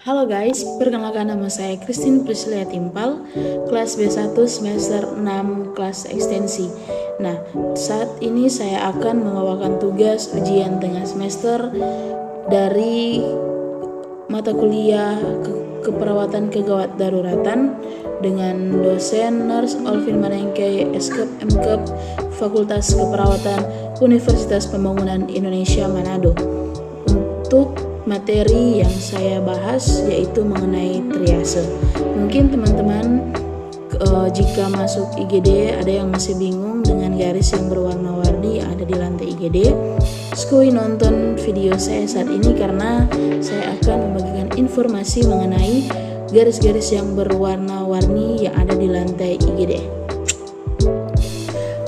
Halo guys, perkenalkan nama saya Christine Priscilia Timpal, kelas B1 semester 6 kelas ekstensi. Nah, saat ini saya akan membawakan tugas ujian tengah semester dari mata kuliah keperawatan kegawat daruratan dengan dosen Nurse Olvin Manengke, Eskep MKep, Fakultas Keperawatan Universitas Pembangunan Indonesia Manado. Untuk materi yang saya bahas yaitu mengenai triase. Mungkin teman-teman jika masuk IGD ada yang masih bingung dengan garis yang berwarna-warni yang ada di lantai IGD. Skui nonton video saya saat ini karena saya akan membagikan informasi mengenai garis-garis yang berwarna-warni yang ada di lantai IGD.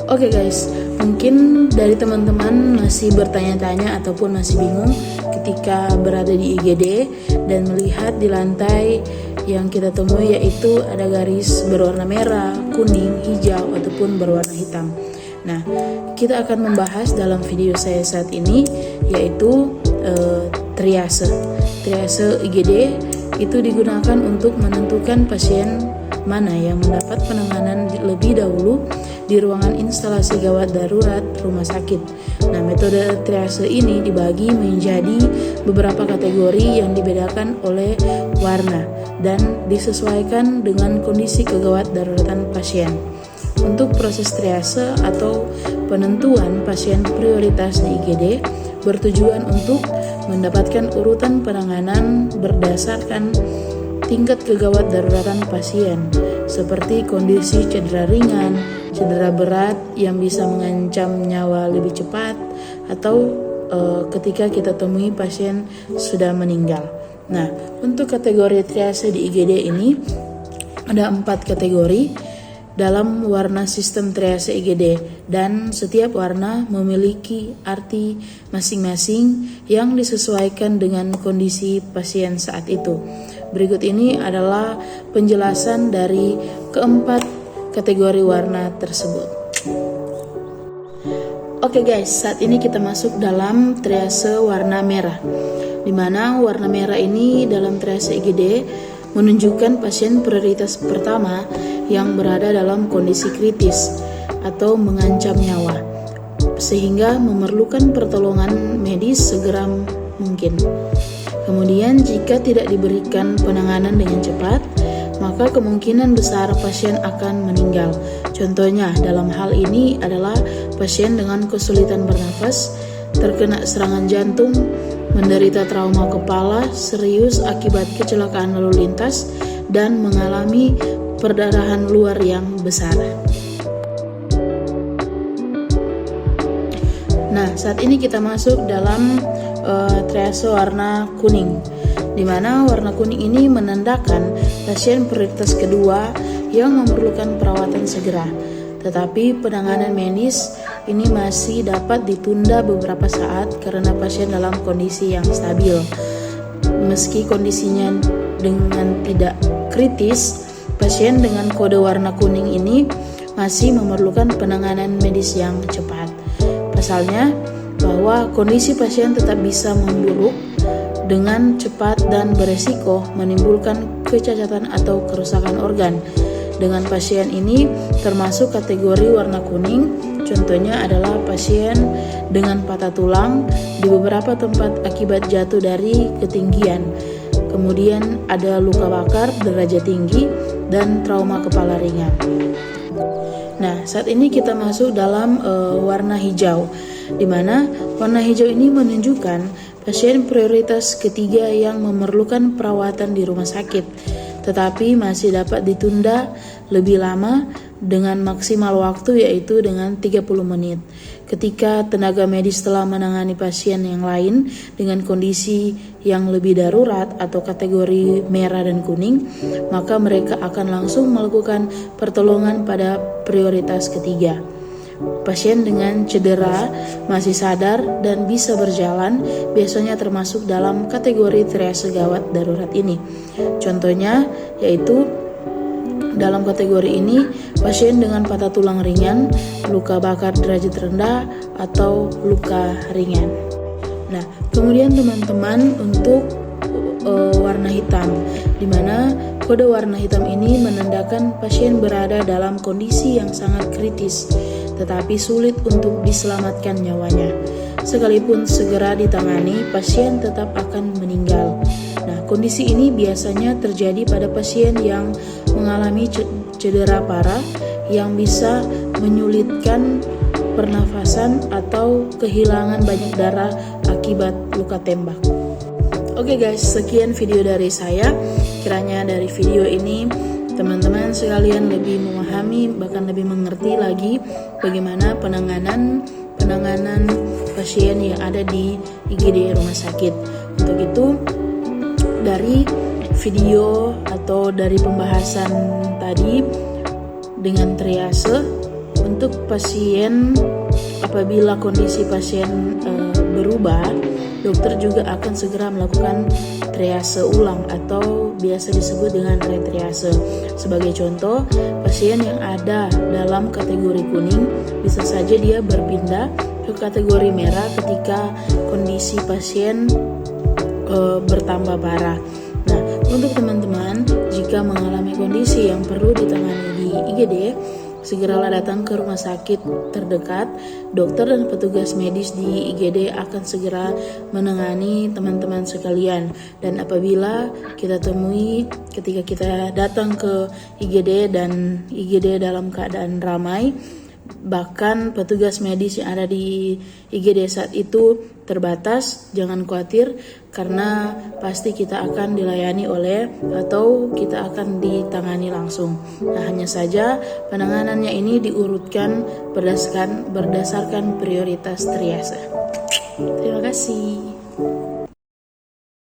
Oke guys, mungkin dari teman-teman masih bertanya-tanya ataupun masih bingung ketika berada di IGD dan melihat di lantai yang kita temui yaitu ada garis berwarna merah, kuning, hijau ataupun berwarna hitam. Nah, kita akan membahas dalam video saya saat ini yaitu triase. Triase IGD itu digunakan untuk menentukan pasien mana yang mendapat penanganan lebih dahulu di ruangan instalasi gawat darurat rumah sakit. Nah, metode triase ini dibagi menjadi beberapa kategori yang dibedakan oleh warna dan disesuaikan dengan kondisi kegawat daruratan pasien. Untuk proses triase atau penentuan pasien prioritas di IGD bertujuan untuk mendapatkan urutan penanganan berdasarkan tingkat kegawat daruratan pasien, seperti kondisi cedera ringan, cedera berat yang bisa mengancam nyawa lebih cepat, atau ketika kita temui pasien sudah meninggal. Nah, untuk kategori triase di IGD ini ada 4 kategori dalam warna sistem triase IGD dan setiap warna memiliki arti masing-masing yang disesuaikan dengan kondisi pasien saat itu. Berikut ini adalah penjelasan dari keempat kategori warna tersebut. Oke guys, saat ini kita masuk dalam triase warna merah, di mana warna merah ini dalam triase IGD menunjukkan pasien prioritas pertama yang berada dalam kondisi kritis atau mengancam nyawa, sehingga memerlukan pertolongan medis segera mungkin. Kemudian jika tidak diberikan penanganan dengan cepat, maka kemungkinan besar pasien akan meninggal. Contohnya dalam hal ini adalah pasien dengan kesulitan bernafas, terkena serangan jantung, menderita trauma kepala serius akibat kecelakaan lalu lintas, dan mengalami perdarahan luar yang besar. Nah, saat ini kita masuk dalam triase warna kuning, di mana warna kuning ini menandakan pasien prioritas kedua yang memerlukan perawatan segera. Tetapi penanganan medis ini masih dapat ditunda beberapa saat karena pasien dalam kondisi yang stabil. Meski kondisinya dengan tidak kritis, pasien dengan kode warna kuning ini masih memerlukan penanganan medis yang cepat. Pasalnya, bahwa kondisi pasien tetap bisa memburuk dengan cepat dan beresiko menimbulkan kecacatan atau kerusakan organ. Dengan pasien ini termasuk kategori warna kuning, contohnya adalah pasien dengan patah tulang di beberapa tempat akibat jatuh dari ketinggian. Kemudian ada luka bakar derajat tinggi dan trauma kepala ringan. Nah, saat ini kita masuk dalam warna hijau, di mana warna hijau ini menunjukkan pasien prioritas ketiga yang memerlukan perawatan di rumah sakit, tetapi masih dapat ditunda lebih lama dengan maksimal waktu yaitu dengan 30 menit. Ketika tenaga medis telah menangani pasien yang lain dengan kondisi yang lebih darurat atau kategori merah dan kuning, maka mereka akan langsung melakukan pertolongan pada prioritas ketiga. Pasien dengan cedera masih sadar dan bisa berjalan biasanya termasuk dalam kategori triase gawat darurat ini. Contohnya yaitu dalam kategori ini pasien dengan patah tulang ringan, luka bakar derajat rendah atau luka ringan. Nah, kemudian teman-teman untuk warna warna hitam, di mana kode warna hitam ini menandakan pasien berada dalam kondisi yang sangat kritis, tetapi sulit untuk diselamatkan nyawanya. Sekalipun segera ditangani, pasien tetap akan meninggal. Nah, kondisi ini biasanya terjadi pada pasien yang mengalami cedera parah yang bisa menyulitkan pernafasan atau kehilangan banyak darah akibat luka tembak. Oke guys, sekian video dari saya. Kiranya dari video ini teman-teman sekalian lebih memahami, bahkan lebih mengerti lagi bagaimana penanganan pasien yang ada di IGD rumah sakit. Untuk itu, dari video atau dari pembahasan tadi dengan triase untuk pasien, apabila kondisi pasien berubah, dokter juga akan segera melakukan triase ulang atau biasa disebut dengan retriase. Sebagai contoh, pasien yang ada dalam kategori kuning bisa saja dia berpindah ke kategori merah ketika kondisi pasien bertambah parah. Nah, untuk teman-teman jika mengalami kondisi yang perlu ditangani di IGD, segeralah datang ke rumah sakit terdekat. Dokter dan petugas medis di IGD akan segera menangani teman-teman sekalian. Dan apabila kita temui ketika kita datang ke IGD dan IGD dalam keadaan ramai, bahkan petugas medis yang ada di IGD saat itu terbatas, jangan khawatir karena pasti kita akan dilayani oleh atau kita akan ditangani langsung. Nah, hanya saja penanganannya ini diurutkan berdasarkan prioritas triase. Terima kasih.